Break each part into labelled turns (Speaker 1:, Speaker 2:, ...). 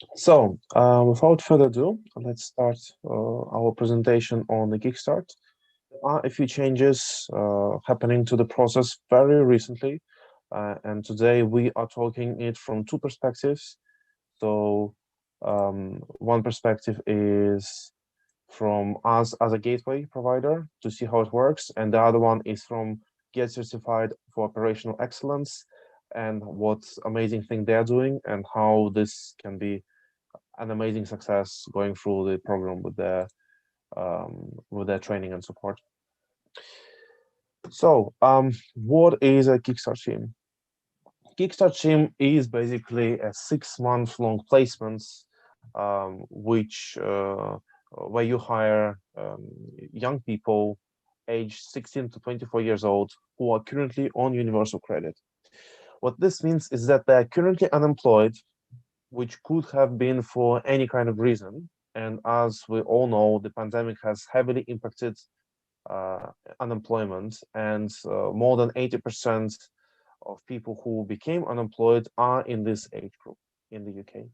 Speaker 1: Without further ado, let's start our presentation on the Kickstart. There are a few changes happening to the process very recently, and today we are talking it from two perspectives. So, one perspective is from us as a gateway provider to see how it works, and the other one is from Get Certified for Operational Excellence and what amazing thing they're doing and how this can be an amazing success going through the program with their training and support. What is a Kickstart team? Kickstart team is basically a 6 month long placements, which where you hire young people aged 16 to 24 years old who are currently on universal credit. What this means is that they are currently unemployed, which could have been for any kind of reason. And as we all know, the pandemic has heavily impacted uh, unemployment, and more than 80% of people who became unemployed are in this age group in the UK.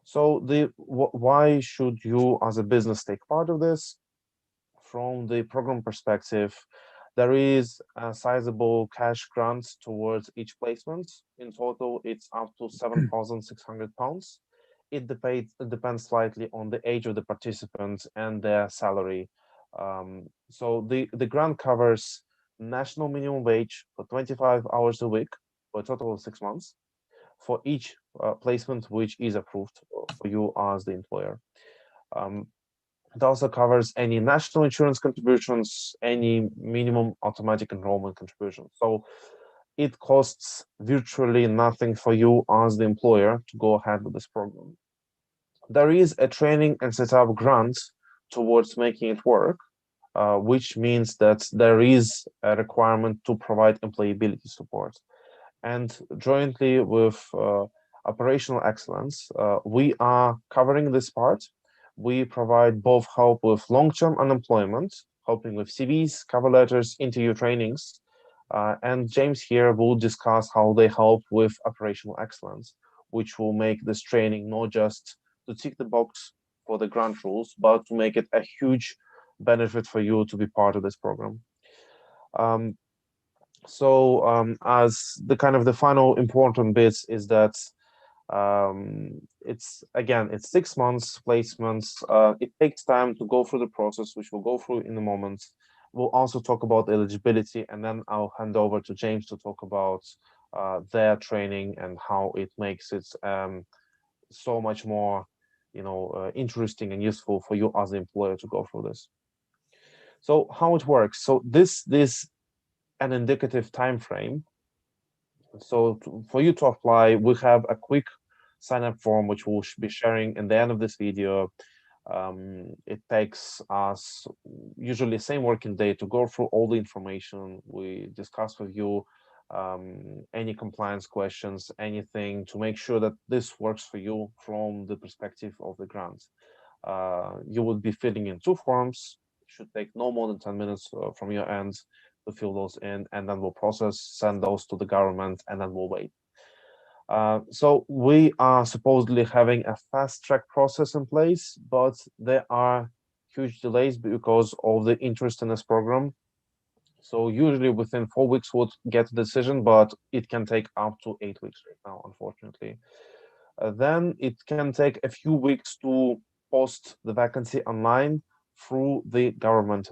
Speaker 1: So why should you as a business take part of this? From the program perspective, there is a sizable cash grant towards each placement. In total, it's up to £7,600. It depends slightly on the age of the participant and their salary. The grant covers national minimum wage for 25 hours a week for a total of 6 months for each placement which is approved for you as the employer. Um, it also covers any national insurance contributions, any minimum automatic enrollment contribution. So it costs virtually nothing for you as the employer to go ahead with this program. There is a training and setup grant towards making it work, which means that there is a requirement to provide employability support. And jointly with operational excellence, we are covering this part. We provide both help with long-term unemployment, helping with CVs, cover letters, interview trainings, and James here will discuss how they help with operational excellence, which will make this training not just to tick the box for the grant rules, but to make it a huge benefit for you to be part of this program. Um, as the kind of the final important bits is that it's 6 months placements. It takes time to go through the process, which we'll go through in a moment. We'll also talk about eligibility, and then I'll hand over to James to talk about their training and how it makes it so much more, interesting and useful for you as the employer to go through this. So how it works? So this an indicative time frame. For you to apply, we have a quick sign up form which we'll be sharing in the end of this video. It takes us usually same working day to go through all the information we discuss with you, any compliance questions, anything to make sure that this works for you from the perspective of the grant. You will be filling in two forms. It should take no more than 10 minutes from your end to fill those in, and then we'll process, send those to the government, and then we'll wait. So we are supposedly having a fast track process in place, but there are huge delays because of the interest in this program. So usually within 4 weeks we'll get a decision, but it can take up to 8 weeks right now, unfortunately. Then it can take a few weeks to post the vacancy online through the government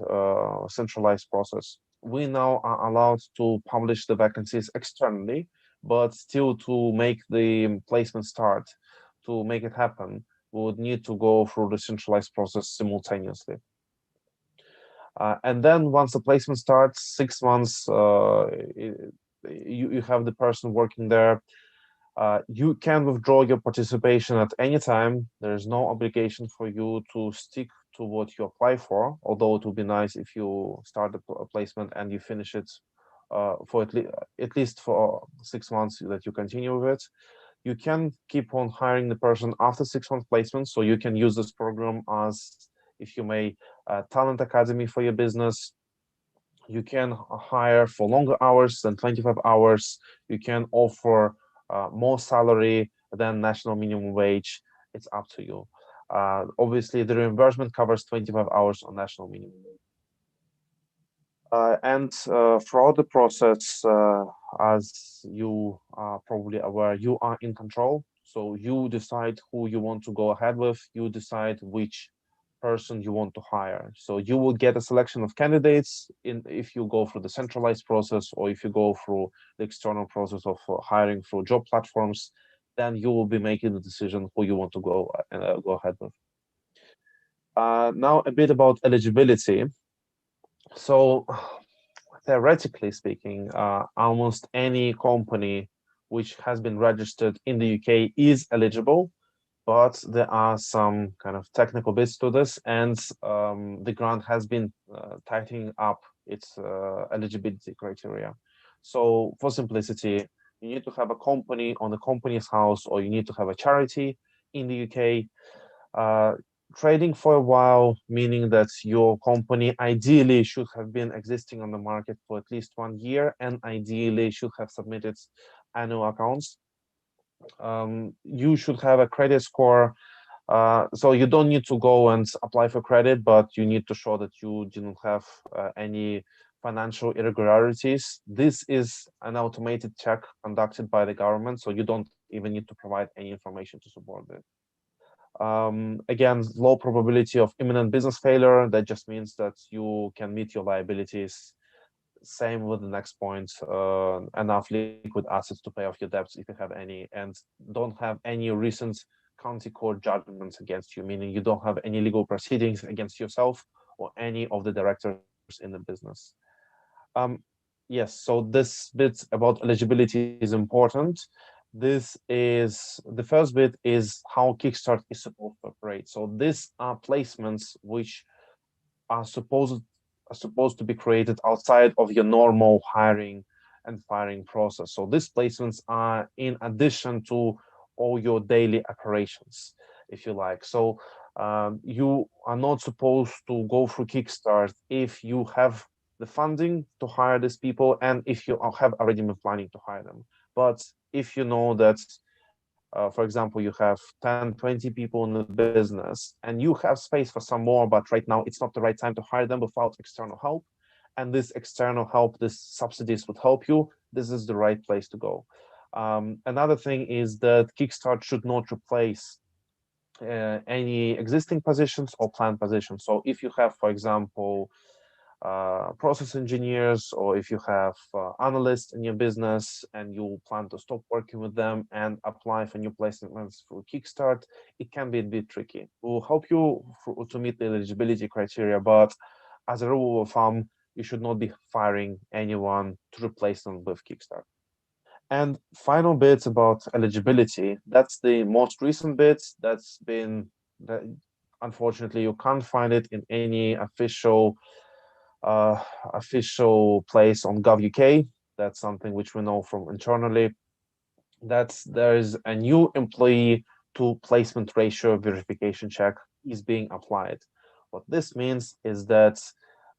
Speaker 1: centralized process. We now are allowed to publish the vacancies externally, but still to make the placement start, to make it happen, we would need to go through the centralized process simultaneously. And then once the placement starts, 6 months, you have the person working there. You can withdraw your participation at any time. There is no obligation for you to stick to what you apply for, although it would be nice if you start a placement and you finish it for at least for 6 months that you continue with it. You can keep on hiring the person after 6 month placement, so you can use this program as, if you may, a talent academy for your business. You can hire for longer hours than 25 hours. You can offer more salary than national minimum wage, it's up to you. Obviously, the reimbursement covers 25 hours on national minimum. And throughout the process, as you are probably aware, you are in control. So you decide who you want to go ahead with. You decide which person you want to hire. So you will get a selection of candidates in if you go through the centralized process or if you go through the external process of hiring through job platforms, then you will be making the decision who you want to go ahead with. Now a bit about eligibility. So theoretically speaking, almost any company which has been registered in the UK is eligible, but there are some kind of technical bits to this, and the grant has been tightening up its eligibility criteria. So, for simplicity, you need to have a company on the company's house, or you need to have a charity in the UK. Uh, Trading for a while, meaning that your company ideally should have been existing on the market for at least 1 year and ideally should have submitted annual accounts. You should have a credit score. So you don't need to go and apply for credit, but you need to show that you didn't have any financial irregularities. This is an automated check conducted by the government, so you don't even need to provide any information to support it. Again, low probability of imminent business failure. That just means that you can meet your liabilities. Same with the next point, enough liquid assets to pay off your debts if you have any, and don't have any recent county court judgments against you, meaning you don't have any legal proceedings against yourself or any of the directors in the business. Um, yes, so this bit about eligibility is important. This is the first bit is how Kickstart is supposed to operate. So these are placements which are supposed to be created outside of your normal hiring and firing process. So these placements are in addition to all your daily operations, if you like. So you are not supposed to go through Kickstart if you have the funding to hire these people and if you have already been planning to hire them. But if you know that for example, you have 10, 20 people in the business and you have space for some more, but right now it's not the right time to hire them without external help. And this external help, this subsidies would help you. This is the right place to go. Another thing is that Kickstart should not replace any existing positions or planned positions. So if you have, for example, process engineers, or if you have analysts in your business and you plan to stop working with them and apply for new placements through Kickstart, it can be a bit tricky. We'll help you to meet the eligibility criteria, but as a rule of thumb, you should not be firing anyone to replace them with Kickstart. And final bits about eligibility. That's the most recent bit that's been that unfortunately you can't find it in any uh, official place on gov.uk. That's something which we know from internally. That's there is a new employee to placement ratio verification check is being applied. What this means is that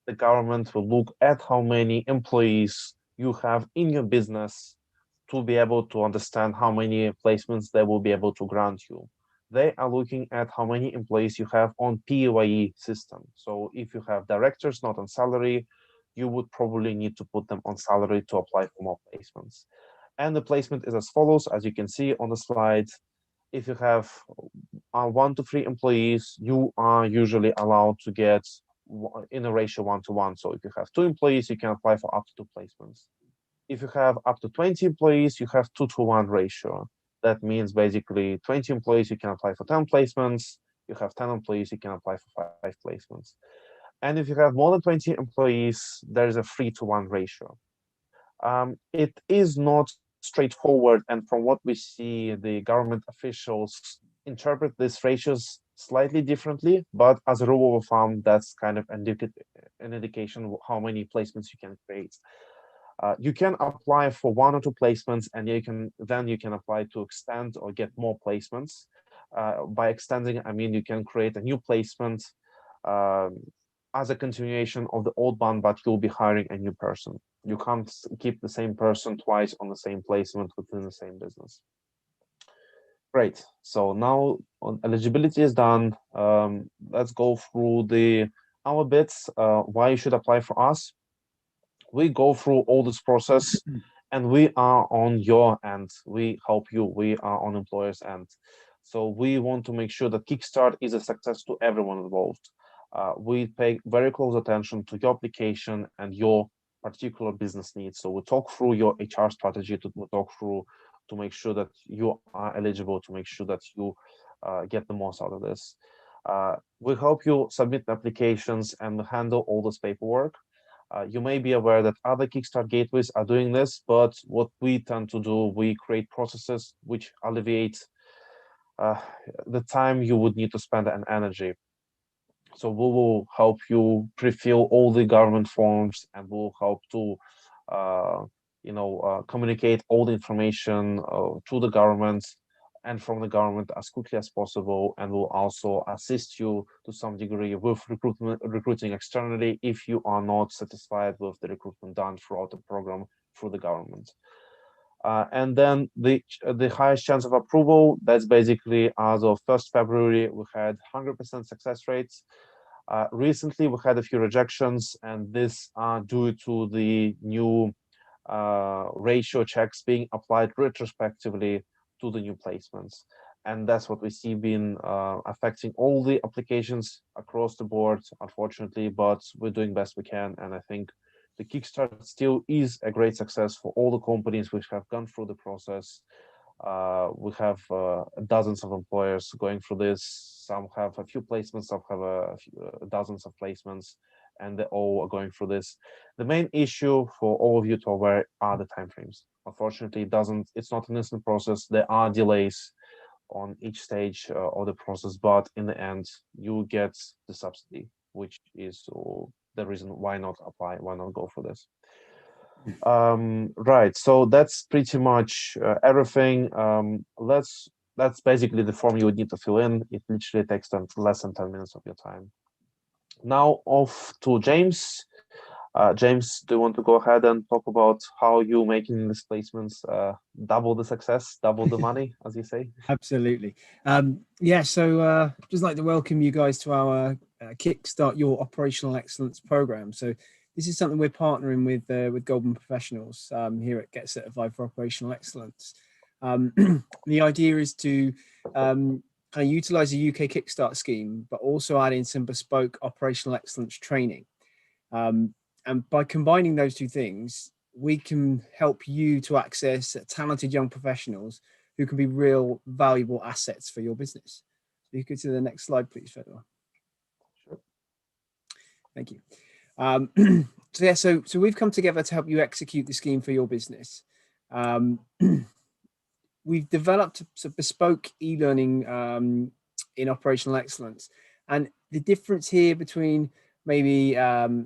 Speaker 1: the government will look at how many employees you have in your business to be able to understand how many placements they will be able to grant you. They are looking at how many employees you have on PAYE system. So if you have directors not on salary, you would probably need to put them on salary to apply for more placements. And the placement is as follows, as you can see on the slide. If you have 1 to 3 employees, you are usually allowed to get in a ratio 1 to 1. So if you have 2 employees, you can apply for up to 2 placements. If you have up to 20 employees, you have 2 to 1 ratio. That means basically 20 employees, you can apply for 10 placements. You have 10 employees, you can apply for 5 placements. And if you have more than 20 employees, there is a 3 to 1 ratio. It is not straightforward, and from what we see, the government officials interpret these ratios slightly differently, but as a rule of thumb, that's kind of an indication of how many placements you can create. You can apply for 1 or 2 placements, and you can apply to extend or get more placements. By extending, I mean you can create a new placement um, as a continuation of the old one, but you'll be hiring a new person. You can't keep the same person twice on the same placement within the same business. Great. So now eligibility is done. Let's go through our bits. Why you should apply for us. We go through all this process, and we are on your end. We help you. We are on employers' end. So we want to make sure that Kickstart is a success to everyone involved. We pay very close attention to your application and your particular business needs. So we talk through your HR strategy. We talk through to make sure that you are eligible, to make sure that you get the most out of this. We help you submit applications and handle all this paperwork. You may be aware that other Kickstart gateways are doing this, but what we tend to do, we create processes which alleviate uh, the time you would need to spend and energy. So we will help you pre-fill all the government forms, and we'll help to, uh, communicate all the information to the government and from the government as quickly as possible. And we'll also assist you to some degree with recruiting externally if you are not satisfied with the recruitment done throughout the program through the government. And then the highest chance of approval, that's basically as of 1st February, we had 100% success rates. Recently, we had a few rejections, and this are due to the new ratio checks being applied retrospectively to the new placements. And that's what we see being affecting all the applications across the board, unfortunately, but we're doing best we can. And I think the Kickstart still is a great success for all the companies which have gone through the process. We have dozens of employers going through this. Some have a few placements, some have dozens of placements, and they all are going through this. The main issue for all of you to aware are the timeframes. Unfortunately, it's not an instant process. There are delays on each stage of the process, but in the end, you get the subsidy, which is the reason why not apply, why not go for this. Right, so that's pretty much everything. That's basically the form you would need to fill in. It literally takes them less than 10 minutes of your time. Now off to James. James, do you want to go ahead and talk about how you making these placements double the success, double the money, as you say?
Speaker 2: Absolutely. Yeah, so just like to welcome you guys to our Kickstart Your Operational Excellence program. So this is something we're partnering with Goldman professionals here at Get Certified for Operational Excellence. The idea is to kind of utilize a UK Kickstart scheme, but also add in some bespoke operational excellence training. And by combining those two things, we can help you to access talented young professionals who can be real valuable assets for your business. So you could go to the next slide, please, Fedor.
Speaker 1: Sure.
Speaker 2: Thank you. So yeah, so we've come together to help you execute the scheme for your business. We've developed some bespoke e-learning in operational excellence, and the difference here between maybe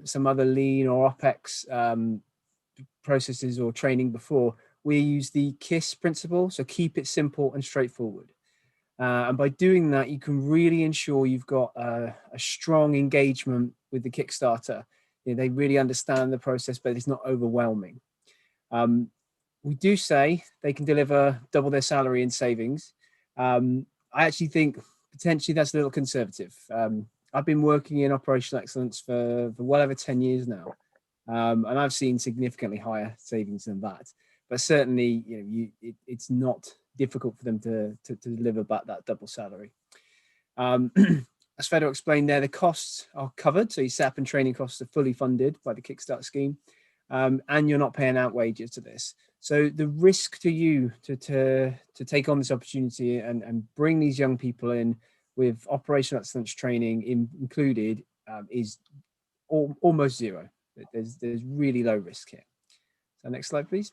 Speaker 2: some other lean or OPEX processes or training before, we use the KISS principle, so keep it simple and straightforward. And by doing that, you can really ensure you've got a strong engagement with the Kickstarter. You know, they really understand the process, but it's not overwhelming. We do say they can deliver double their salary in savings. I actually think potentially that's a little conservative. I've been working in operational excellence for well over 10 years now. And I've seen significantly higher savings than that. But certainly, you know, it's not difficult for them to deliver back that double salary. As Fedor explained there, the costs are covered. So your SAP and training costs are fully funded by the Kickstart scheme. And you're not paying out wages to this. So the risk to you to take on this opportunity and bring these young people in with operational excellence training included is almost zero. There's really low risk here. So next slide, please.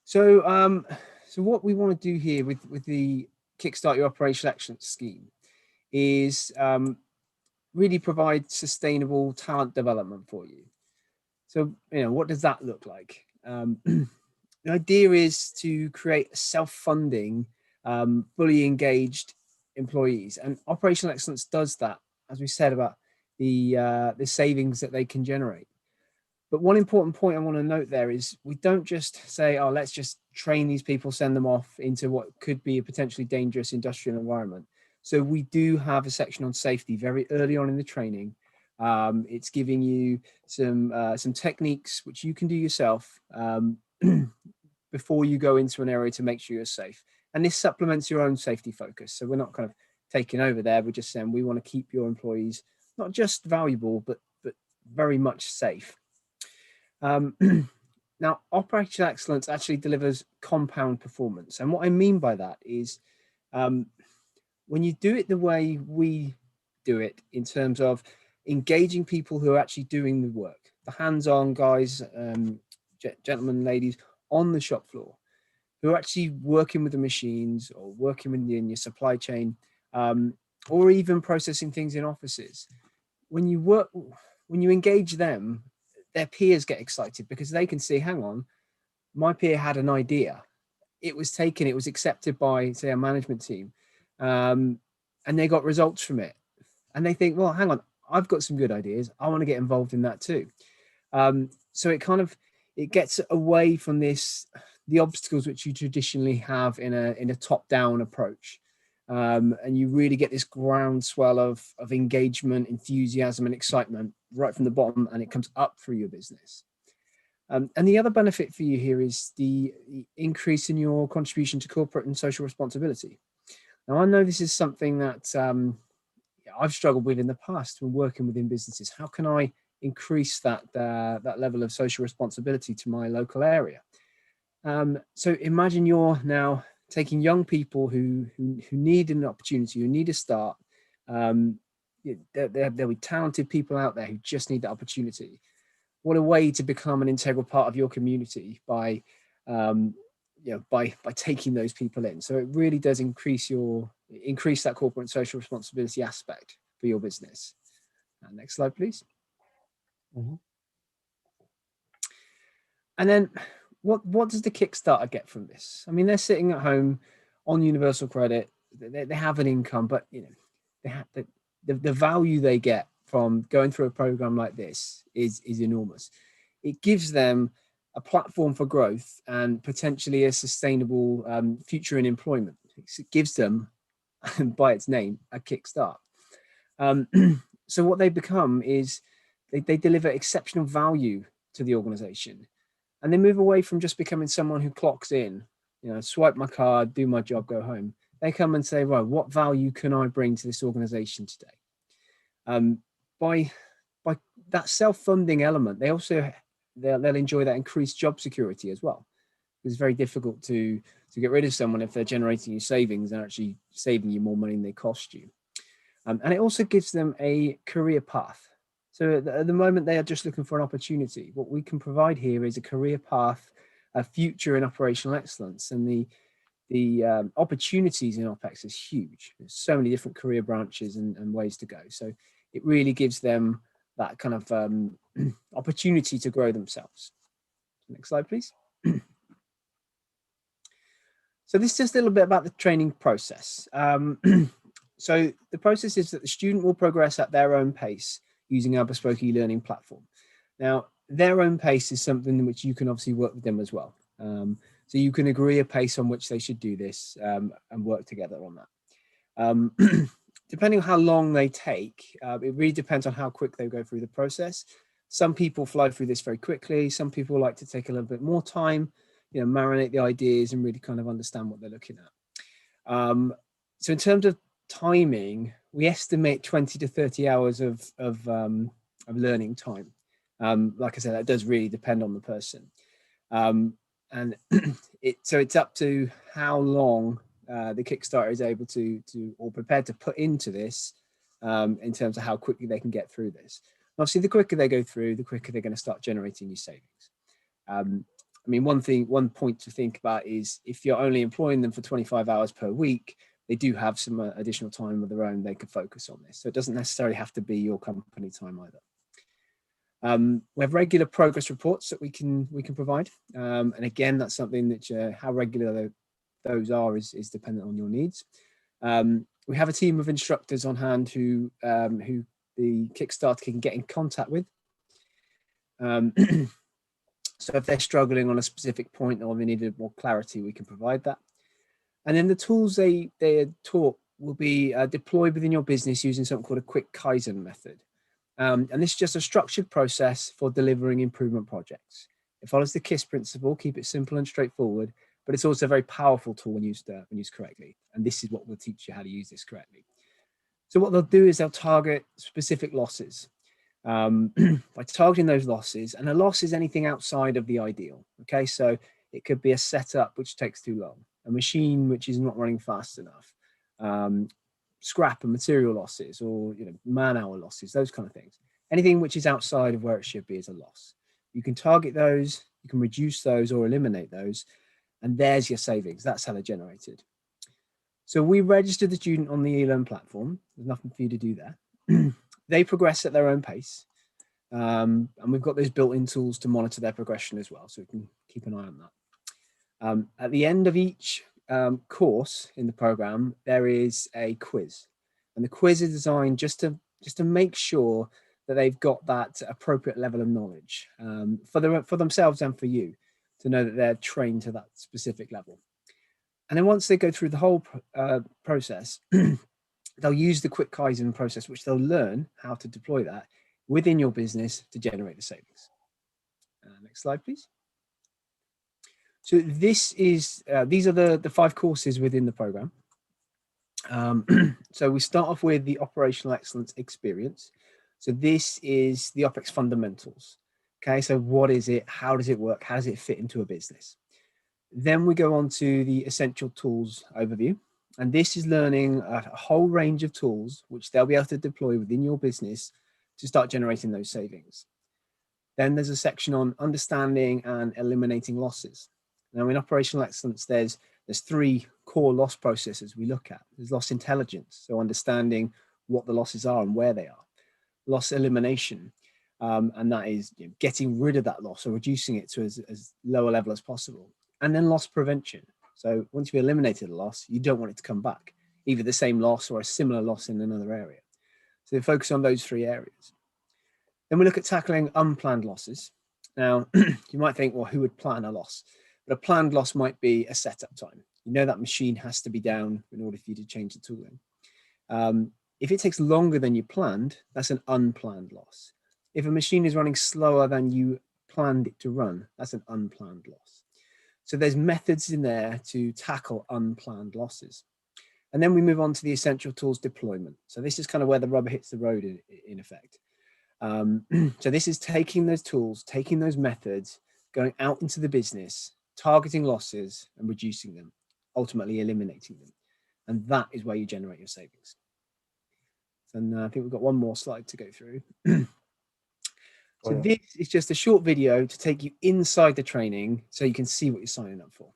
Speaker 2: So what we want to do here with the Kickstart Your Operational Excellence scheme is really provide sustainable talent development for you. So, you know, what does that look like? The idea is to create self-funding, fully engaged employees, and operational excellence does that, as we said about the savings that they can generate. But one important point I want to note there is we don't just say, oh, let's just train these people, send them off into what could be a potentially dangerous industrial environment. So we do have a section on safety very early on in the training. It's giving you some techniques which you can do yourself before you go into an area to make sure you're safe. And this supplements your own safety focus. So we're not kind of taking over there. We're just saying we want to keep your employees not just valuable, but very much safe. Now, operational excellence actually delivers compound performance. And what I mean by that is when you do it the way we do it, in terms of engaging people who are actually doing the work, the hands-on guys, gentlemen, ladies on the shop floor, who are actually working with the machines or working in your supply chain, or even processing things in offices. When you engage them, their peers get excited because they can see, hang on, my peer had an idea. It was taken, it was accepted by, say, a management team, and they got results from it. And they think, well, hang on, I've got some good ideas. I want to get involved in that too. So it gets away from the obstacles which you traditionally have in a top-down approach. And you really get this groundswell of engagement, enthusiasm, and excitement right from the bottom, and it comes up through your business. And the other benefit for you here is the increase in your contribution to corporate and social responsibility. Now, I know this is something that I've struggled with in the past when working within businesses. How can I increase that level of social responsibility to my local area? So imagine you're now taking young people who need an opportunity, who need a start. There'll be talented people out there who just need that opportunity. What a way to become an integral part of your community by taking those people in. So it really does increase that corporate and social responsibility aspect for your business. Next slide, please.
Speaker 1: Mm-hmm.
Speaker 2: And then what does the Kickstarter get from this? I mean, they're sitting at home on universal credit. They have an income, but they have the value they get from going through a program like this is enormous. It gives them a platform for growth and potentially a sustainable future in employment. It gives them, by its name, a kickstart. So what they become is they deliver exceptional value to the organization, and they move away from just becoming someone who clocks in, swipe my card, do my job, go home. They come and say, right, what value can I bring to this organization today? By that self-funding element, they'll enjoy that increased job security as well. It's very difficult to get rid of someone if they're generating you savings and actually saving you more money than they cost you. And it also gives them a career path. So at the moment, they are just looking for an opportunity. What we can provide here is a career path, a future in operational excellence, and the opportunities in OPEX is huge. There's so many different career branches and ways to go. So it really gives them that kind of opportunity to grow themselves. Next slide, please. So this is just a little bit about the training process. So the process is that the student will progress at their own pace using our bespoke e-learning platform. Now, their own pace is something which you can obviously work with them as well. So you can agree a pace on which they should do this and work together on that. Depending on how long they take, it really depends on how quick they go through the process. Some people fly through this very quickly. Some people like to take a little bit more time, marinate the ideas and really kind of understand what they're looking at. So in terms of timing, we estimate 20 to 30 hours of learning time. Like I said, that does really depend on the person. And so it's up to how long the Kickstarter is able to or prepared to put into this in terms of how quickly they can get through this. Obviously, the quicker they go through, the quicker they're going to start generating new savings. I mean, one point to think about is if you're only employing them for 25 hours per week, they do have some additional time of their own they could focus on this. So it doesn't necessarily have to be your company time either. We have regular progress reports that we can provide. And again, that's something that how regular those are is dependent on your needs. We have a team of instructors on hand who the Kickstarter can get in contact with. So if they're struggling on a specific point or they need more clarity, we can provide that. And then the tools they are taught will be deployed within your business using something called a quick Kaizen method. And this is just a structured process for delivering improvement projects. It follows the KISS principle, keep it simple and straightforward, but it's also a very powerful tool when used correctly. And this is what will teach you how to use this correctly. So what they'll do is they'll target specific losses by targeting those losses. And a loss is anything outside of the ideal. Okay, so it could be a setup which takes too long, a machine which is not running fast enough, scrap and material losses, or man-hour losses, those kind of things. Anything which is outside of where it should be is a loss. You can target those, you can reduce those or eliminate those, and there's your savings. That's how they're generated. So we registered the student on the eLearn platform. There's nothing for you to do there. They progress at their own pace. And we've got those built-in tools to monitor their progression as well, so we can keep an eye on that. At the end of each course in the program, there is a quiz, and the quiz is designed just to make sure that they've got that appropriate level of knowledge for themselves and for you, to know that they're trained to that specific level. And then once they go through the whole process, they'll use the quick Kaizen process, which they'll learn how to deploy that within your business to generate the savings. Next slide, please. So this is these are the 5 courses within the program. So we start off with the Operational Excellence Experience. So this is the OPEX fundamentals. Okay, so what is it? How does it work? How does it fit into a business? Then we go on to the Essential Tools overview. And this is learning a whole range of tools which they'll be able to deploy within your business to start generating those savings. Then there's a section on understanding and eliminating losses. Now in Operational Excellence, there's 3 core loss processes we look at. There's loss intelligence, so understanding what the losses are and where they are. Loss elimination, and that is getting rid of that loss or reducing it to as low a level as possible. And then loss prevention. So once you've eliminated a loss, you don't want it to come back, either the same loss or a similar loss in another area. So they focus on those 3 areas. Then we look at tackling unplanned losses. Now, you might think, well, who would plan a loss? But a planned loss might be a setup time. You know that machine has to be down in order for you to change the tooling. If it takes longer than you planned, that's an unplanned loss. If a machine is running slower than you planned it to run, that's an unplanned loss. So there's methods in there to tackle unplanned losses. And then we move on to the Essential Tools deployment. So this is kind of where the rubber hits the road in effect. So this is taking those tools, taking those methods, going out into the business, targeting losses and reducing them, ultimately eliminating them. And that is where you generate your savings. And I think we've got one more slide to go through. So this is just a short video to take you inside the training so you can see what you're signing up for.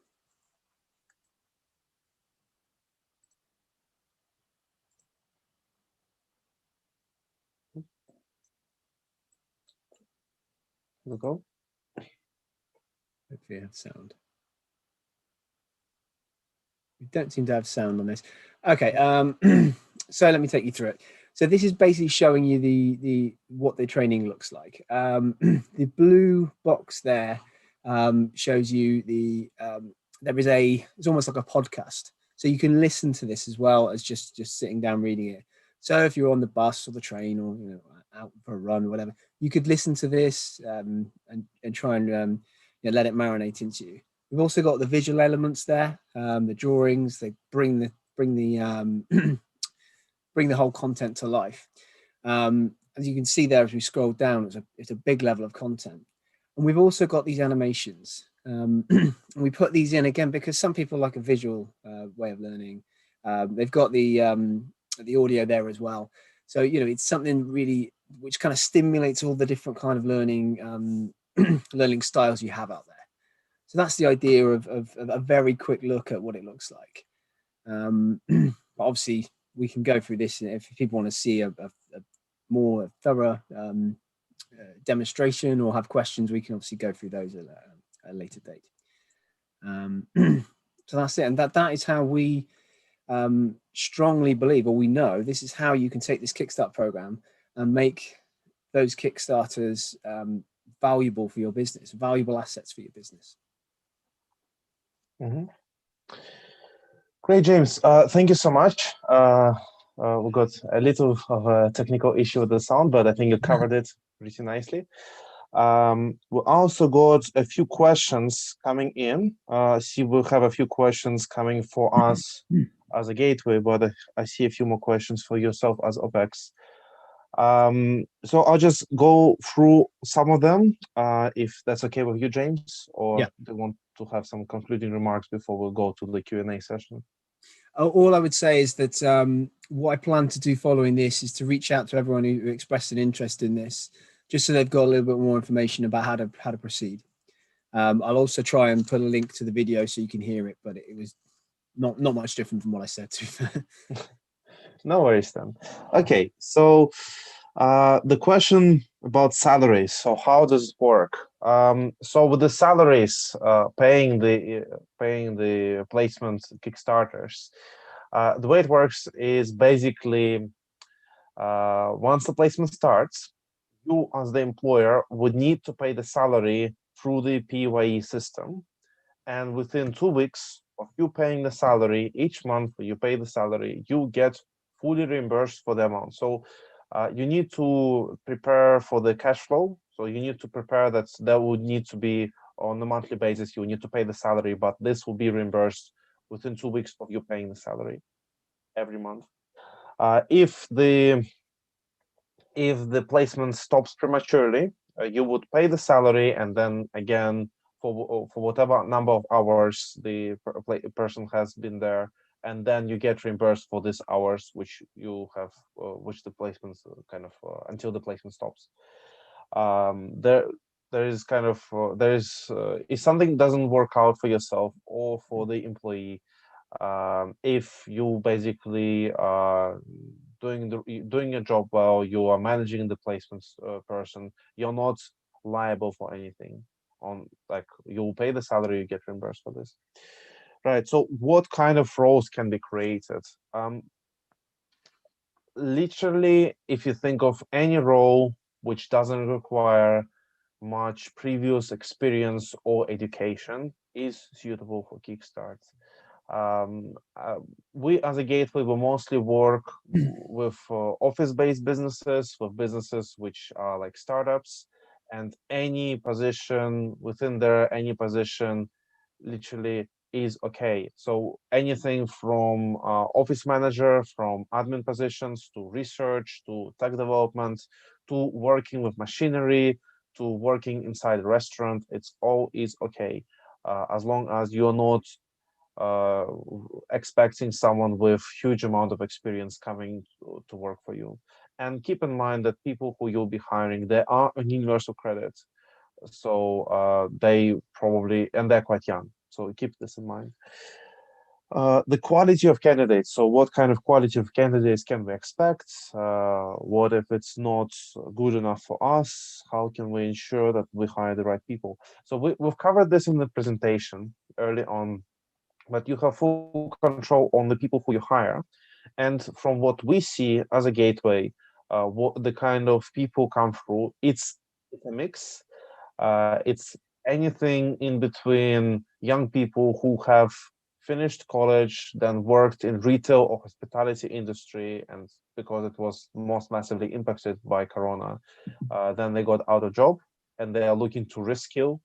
Speaker 1: We'll go.
Speaker 2: Hopefully you have sound. We don't seem to have sound on this. Okay, so let me take you through it. So this is basically showing you the what the training looks like. The blue box there shows you it's almost like a podcast. So you can listen to this as well as just sitting down reading it. So if you're on the bus or the train or out for a run or whatever, you could listen to this and try and let it marinate into you. We've also got the visual elements there, the drawings. They bring the bring the whole content to life. As you can see there, as we scroll down, it's a big level of content. And we've also got these animations. And we put these in again because some people like a visual way of learning. They've got the audio there as well. So it's something really which kind of stimulates all the different kind of learning learning styles you have out there. So that's the idea of a very quick look at what it looks like. But obviously, we can go through this if people want to see a more thorough demonstration or have questions. We can obviously go through those at a later date. So that's it, and that is how we strongly believe, or we know, this is how you can take this Kickstart program and make those Kickstarters valuable for your business, valuable assets for your business.
Speaker 1: Mhm. Great, James. Thank you so much. We got a little of a technical issue with the sound, but I think you covered it pretty nicely. We also got a few questions coming in. See, we'll have a few questions coming for us as a gateway, but I see a few more questions for yourself as OPEX. So I'll just go through some of them, if that's okay with you, James, or do you want to have some concluding remarks before we go to the Q&A session?
Speaker 2: All I would say is that what I plan to do following this is to reach out to everyone who expressed an interest in this, just so they've got a little bit more information about how to proceed. I'll also try and put a link to the video so you can hear it, but it was not much different from what I said.
Speaker 1: No worries then. Okay, so the question about salaries. So how does it work? So with the salaries, paying the placement Kickstarters, the way it works is basically once the placement starts, you as the employer would need to pay the salary through the PAYE system, and within 2 weeks of you paying the salary, each month you pay the salary, you get fully reimbursed for the amount. So you need to prepare for the cash flow. So you need to prepare that would need to be on a monthly basis. You need to pay the salary, but this will be reimbursed within 2 weeks of you paying the salary every month. If the placement stops prematurely, you would pay the salary, and then again for whatever number of hours the person has been there, and then you get reimbursed for these hours which you have, which the placements kind of until the placement stops. There is kind of if something doesn't work out for yourself or for the employee, if you basically doing your job well, you are managing the placements person, you're not liable for anything. On like you'll pay the salary, you get reimbursed for this. Right. So what kind of roles can be created? Literally, if you think of any role which doesn't require much previous experience or education, is suitable for Kickstart. Um, uh, we as a gateway will mostly work with office-based businesses, with businesses which are like startups, and any position within there, any position literally is okay. So anything from office manager, from admin positions, to research, to tech development, to working with machinery, to working inside a restaurant, it's all is okay, as long as you're not uh, expecting someone with huge amount of experience coming to work for you. And keep in mind that people who you'll be hiring, they are on universal credit. So they probably, and they're quite young. So keep this in mind. The quality of candidates. So what kind of quality of candidates can we expect? What if it's not good enough for us? How can we ensure that we hire the right people? So we've covered this in the presentation early on, but you have full control on the people who you hire. And from what we see as a gateway, what the kind of people come through, it's a mix. It's anything in between young people who have finished college, then worked in retail or hospitality industry, and because it was most massively impacted by Corona, then they got out of job and they are looking to reskill,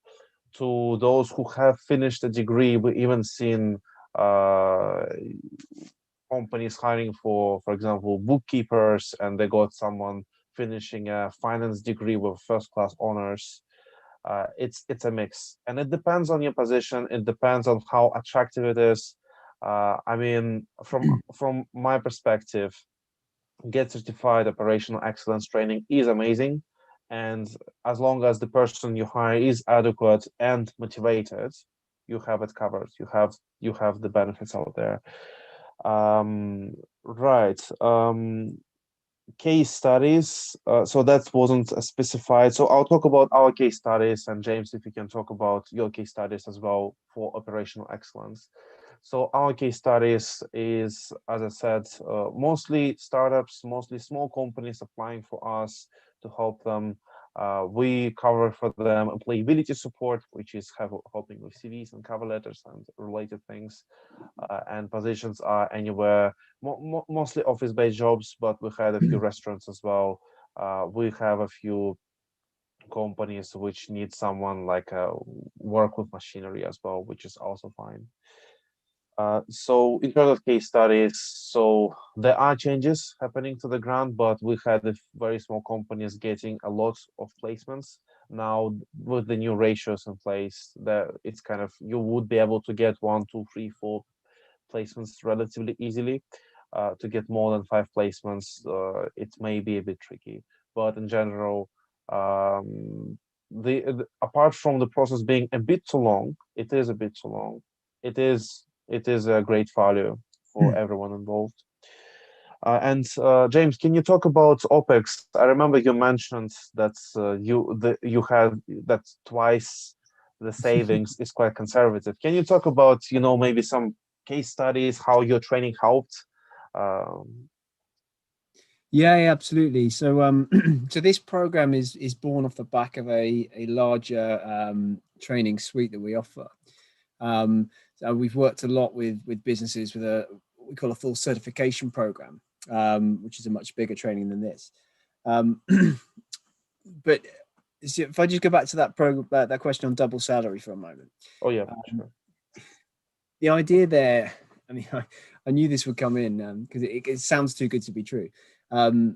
Speaker 1: to those who have finished a degree. We even seen uh, companies hiring for example, bookkeepers, and they got someone finishing a finance degree with first-class honors. It's a mix, and it depends on your position. It depends on how attractive it is. I mean, from my perspective, get certified operational excellence training is amazing, and as long as the person you hire is adequate and motivated, you have it covered. You have the benefits out there. Right. Case studies. So that wasn't specified. So I'll talk about our case studies, and James, if you can talk about your case studies as well for operational excellence. So our case studies is, as I said, mostly startups, mostly small companies applying for us to help them We cover for them employability support, which is helping with CVs and cover letters and related things. And positions are anywhere, mostly office-based jobs, but we had a few restaurants as well. We have a few companies which need someone like work with machinery as well, which is also fine. So in terms of case studies, so there are changes happening to the grant, but we had very small companies getting a lot of placements. Now with the new ratios in place, that it's kind of you would be able to get one, two, three, four placements relatively easily. To get more than five placements, it may be a bit tricky. But in general, um, apart from the process being a bit too long, it is a bit too long. It is a great value for everyone involved. And James, can you talk about OpEx? I remember you mentioned that you had that twice the savings is quite conservative. Can you talk about maybe some case studies how your training helped? Um,
Speaker 2: Yeah, absolutely. So, so this program is born off the back of a larger training suite that we offer. So we've worked a lot with businesses with what we call a full certification program, which is a much bigger training than this. But if I just go back to that program, that question on double salary for a moment.
Speaker 1: oh yeah, sure.
Speaker 2: The idea there, I mean, I knew this would come in because it sounds too good to be true. So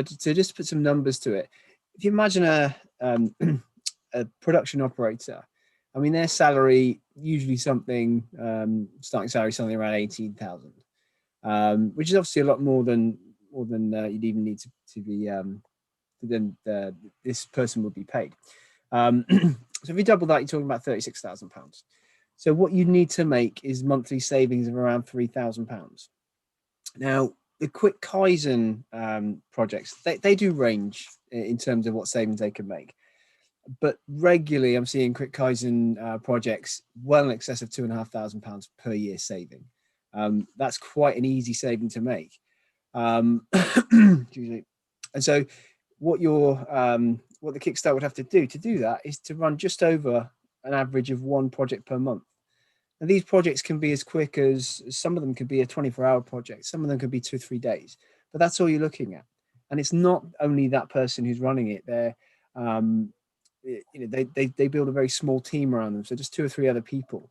Speaker 2: to just put some numbers to it, if you imagine a production operator, I mean, their salary usually something starting salary something around 18,000, which is obviously a lot more than you'd even need to be then this person would be paid. So if you double that, you're talking about £36,000. So what you need to make is monthly savings of around £3,000. Now, the quick Kaizen projects, they do range in terms of what savings they can make. But regularly, I'm seeing quick Kaizen projects well in excess of £2,500 per year saving. That's quite an easy saving to make. And so what the Kickstart would have to do that is to run just over an average of one project per month. And these projects can be as quick as some of them could be a 24-hour project, some of them could be 2 or 3 days, but that's all you're looking at. And it's not only that person who's running it; they build a very small team around them, so just 2 or 3 other people.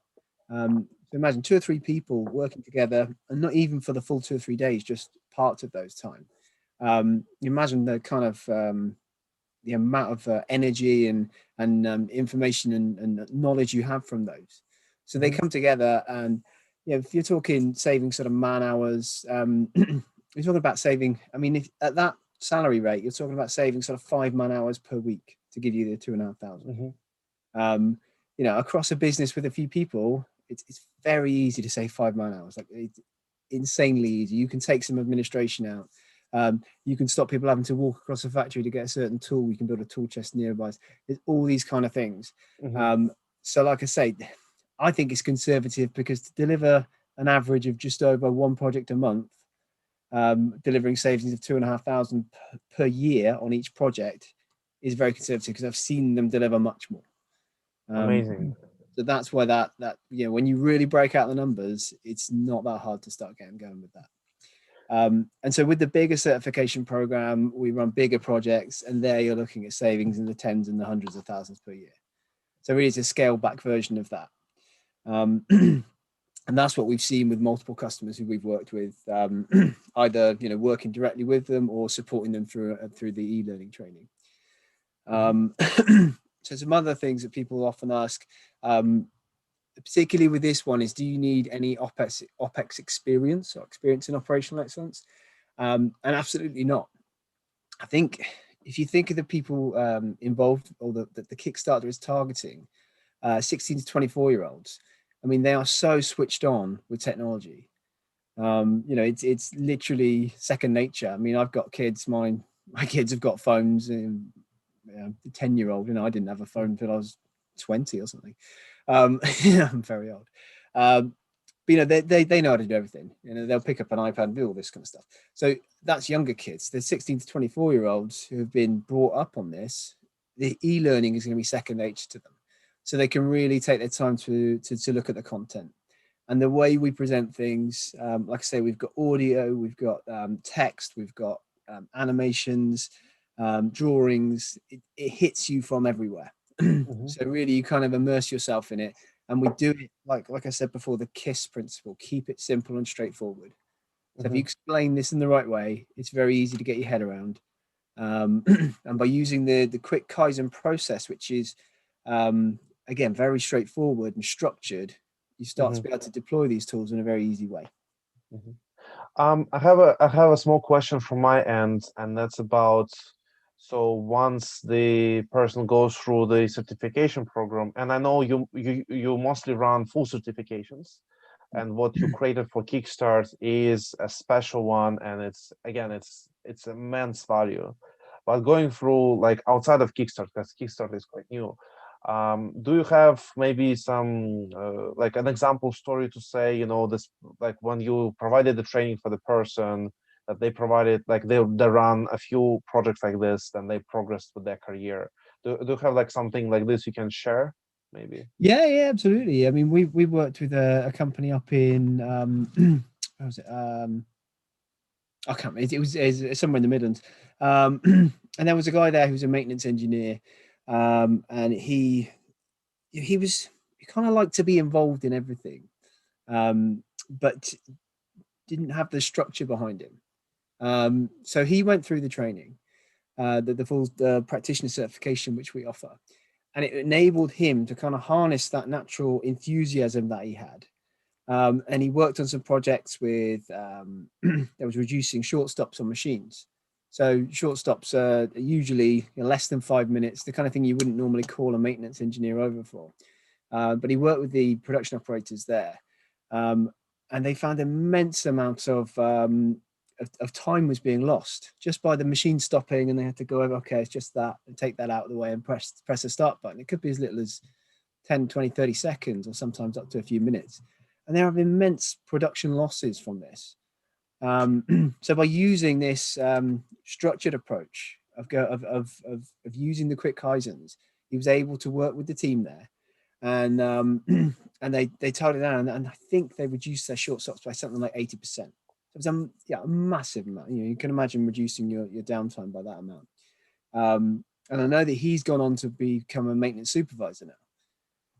Speaker 2: So imagine 2 or 3 people working together, and not even for the full 2 or 3 days, just parts of those time. You imagine the kind of the amount of energy and information and knowledge you have from those. So they come together, and if you're talking saving sort of man hours, you're talking about saving. I mean, if at that salary rate, you're talking about saving sort of 5 man hours per week to give you the 2,500. Across a business with a few people, it's very easy to save 5 man hours. Like it's insanely easy. You can take some administration out. You can stop people having to walk across a factory to get a certain tool. You can build a tool chest nearby. There's all these kind of things. So like I say, I think it's conservative because to deliver an average of just over one project a month, delivering savings of 2,500 per year on each project is very conservative because I've seen them deliver much more.
Speaker 1: Amazing.
Speaker 2: So that's why that when you really break out the numbers, it's not that hard to start getting going with that. And so with the bigger certification program, we run bigger projects, and there you're looking at savings in the tens and the hundreds of thousands per year. So really, it's a scaled back version of that. And that's what we've seen with multiple customers who we've worked with, either working directly with them or supporting them through the e-learning training. So some other things that people often ask, particularly with this one, is do you need any OpEx experience or experience in operational excellence? And absolutely not. I think if you think of the people involved, or the Kickstarter is targeting 16 to 24-year-olds, I mean, they are so switched on with technology. It's literally second nature. I mean, I've got kids. My kids have got phones. And the 10-year-old, I didn't have a phone until I was 20 or something. I'm very old. But, you know, they know how to do everything. You know, they'll pick up an iPad and do all this kind of stuff. So that's younger kids. The 16 to 24-year-olds who have been brought up on this. The e-learning is going to be second nature to them. So they can really take their time to look at the content. And the way we present things, like I say, we've got audio, we've got text, we've got animations, drawings. It hits you from everywhere.
Speaker 1: Mhm,
Speaker 2: So really, you kind of immerse yourself in it, and we do it like I said before, the KISS principle: keep it simple and straightforward. So if you
Speaker 1: mhm,
Speaker 2: explain this in the right way, it's very easy to get your head around. And by using the quick Kaizen process, which is again very straightforward and structured, you start to
Speaker 1: mhm,
Speaker 2: be able to deploy these tools in a very easy way.
Speaker 1: mhm. I have a small question from my end, and that's about, so once the person goes through the certification program, and I know you mostly run full certifications, and what you created for Kickstart is a special one, and it's again it's immense value. But going through like outside of Kickstart, because Kickstart is quite new, do you have maybe some like an example story to say, you know, this, like when you provided the training for the person, that they provided, like they run a few projects like this, then they progressed with their career. Do you have like something like this you can share, maybe?
Speaker 2: Yeah, absolutely. I mean, we worked with a company up in where was it? I can't remember. It was somewhere in the Midlands. And there was a guy there who was a maintenance engineer, and he was he kind of liked to be involved in everything, but didn't have the structure behind him. So he went through the training, the full practitioner certification, which we offer, and it enabled him to kind of harness that natural enthusiasm that he had. And he worked on some projects with that was reducing short stops on machines. So short stops are usually, you know, less than 5 minutes, the kind of thing you wouldn't normally call a maintenance engineer over for. But he worked with the production operators there, um, and they found immense amounts of time was being lost just by the machine stopping, and they had to go over, okay, it's just that, and take that out of the way and press the start button. It could be as little as 10, 20, 30 seconds, or sometimes up to a few minutes. And there are immense production losses from this. So by using this structured approach of using the quick Kaizens, he was able to work with the team there, and and they tied it down, and I think they reduced their short stops by something like 80%. So it's a massive amount. You know, you can imagine reducing your downtime by that amount. And I know that he's gone on to become a maintenance supervisor now.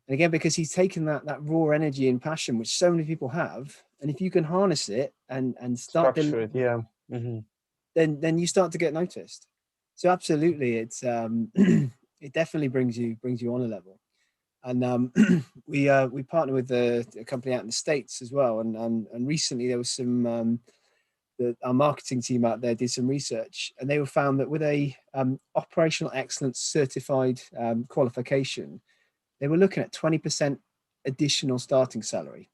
Speaker 2: And again, because he's taken that raw energy and passion, which so many people have, and if you can harness it and start
Speaker 1: Structure
Speaker 2: delivering,
Speaker 1: it, yeah. Hmm.
Speaker 2: then you start to get noticed. So absolutely, it's it definitely brings you on a level. And we partner with a company out in the States as well. And recently there was some our marketing team out there did some research, and they were found that with a operational excellence certified qualification, they were looking at 20% additional starting salary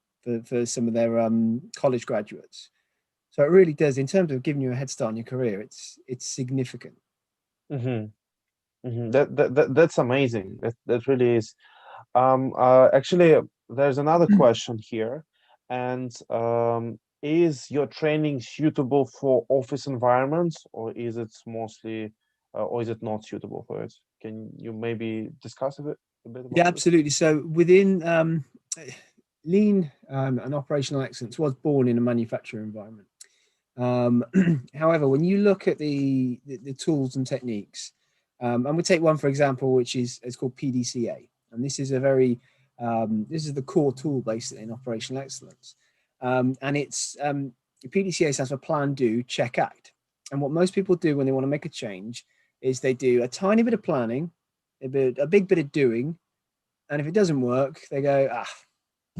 Speaker 2: for some of their college graduates. So it really does, in terms of giving you a head start in your career, it's significant.
Speaker 1: Hmm. Hmm. That's amazing. That really is. Actually, there's another question here, and is your training suitable for office environments, or is it mostly, or is it not suitable for it? Can you maybe discuss a bit
Speaker 2: Yeah,
Speaker 1: about this?
Speaker 2: absolutely. So within lean and operational excellence was born in a manufacturing environment. However, when you look at the tools and techniques, and we take one for example, which is it's called PDCA, and this is a very this is the core tool based in operational excellence, and it's PDCA stands for Plan, Do, Check, Act. And what most people do when they want to make a change is they do a tiny bit of planning, a big bit of doing, and if it doesn't work, they go,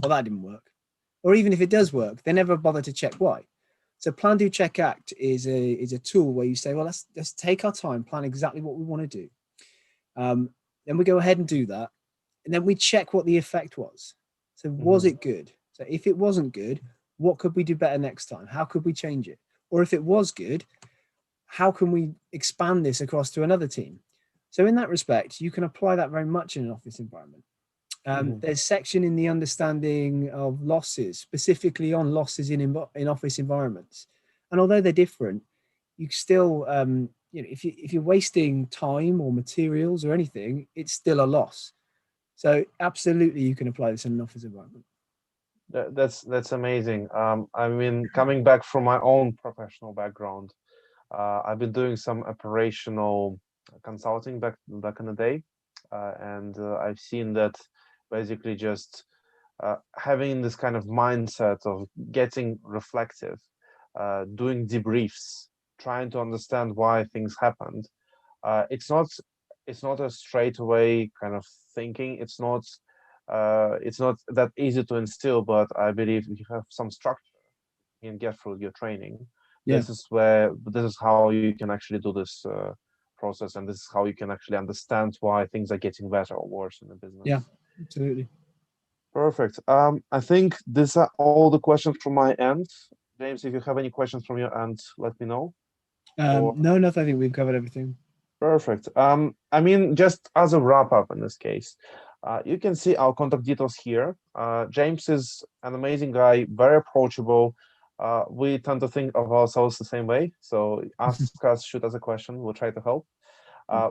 Speaker 2: well, that didn't work. Or even if it does work, they never bother to check why. So Plan, Do, Check, Act is a tool where you say, well, let's take our time, plan exactly what we want to do. Then we go ahead and do that. And then we check what the effect was. So was
Speaker 1: Hmm.
Speaker 2: it good? So if it wasn't good, what could we do better next time? How could we change it? Or if it was good, how can we expand this across to another team? So in that respect, you can apply that very much in an office environment.
Speaker 1: Mhm.
Speaker 2: There's section in the understanding of losses, specifically on losses in office environments. And although they're different, you still, if you're wasting time or materials or anything, it's still a loss. So absolutely, you can apply this in an office environment.
Speaker 1: That's amazing. I mean, coming back from my own professional background, I've been doing some operational consulting back in the day, and I've seen that basically just having this kind of mindset of getting reflective, doing debriefs, trying to understand why things happened. It's not a straightaway kind of thinking. It's not that easy to instill, but I believe if you have some structure and get through your training,
Speaker 2: Yeah,
Speaker 1: this is how you can actually do this process, and this is how you can actually understand why things are getting better or worse in the
Speaker 2: yeah,
Speaker 1: business.
Speaker 2: absolutely.
Speaker 1: Perfect. I think these are all the questions from my end. James, if you have any questions from your end, let me know. Or
Speaker 2: No, no, I think we've covered everything.
Speaker 1: perfect. I mean, just as a wrap up in this case, you can see our contact details here. James is an amazing guy, very approachable. We tend to think of ourselves the same way. So ask us, shoot us a question, we'll try to help.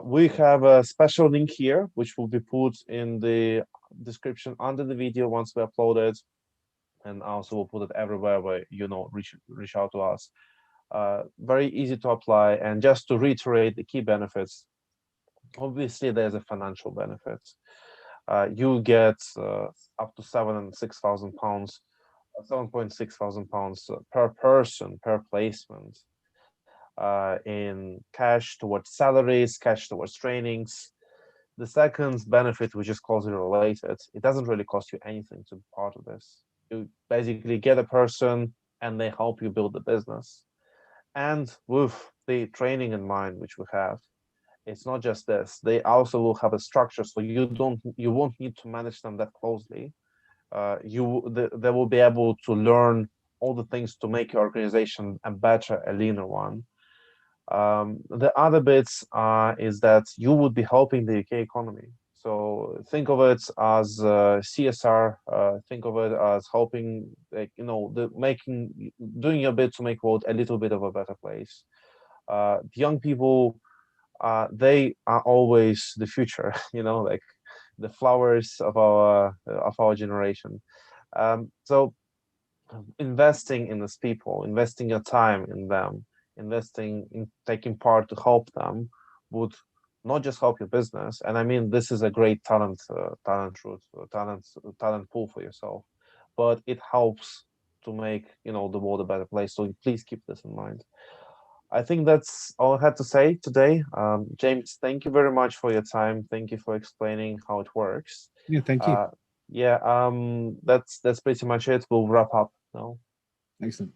Speaker 1: We have a special link here, which will be put in the description under the video once we upload it. And also we'll put it everywhere where, reach out to us. Very easy to apply. And just to reiterate the key benefits, obviously there's a financial benefit. You get up to £7,600, 7.6 thousand pounds per person per placement in cash towards salaries, cash towards trainings. The second benefit, which is closely related, it doesn't really cost you anything to be part of this. You basically get a person and they help you build the business. And with the training in mind, which we have, it's not just this. They also will have a structure, so you won't need to manage them that closely. They will be able to learn all the things to make your organization a better, a leaner one. The other bits is that you would be helping the UK economy. So think of it as CSR. Think of it as helping, like, doing your bit to make world a little bit of a better place. The young people, they are always the future. Like the flowers of our generation. So investing in these people, investing your time in them, investing in taking part to help them would not just help your business. And I mean, this is a great talent route, talent pool for yourself, but it helps to make the world a better place. So please keep this in mind. I think that's all I had to say today. James, thank you very much for your time. Thank you for explaining how it works.
Speaker 2: Yeah, thank you.
Speaker 1: Yeah, that's pretty much it. We'll wrap up now.
Speaker 2: Excellent.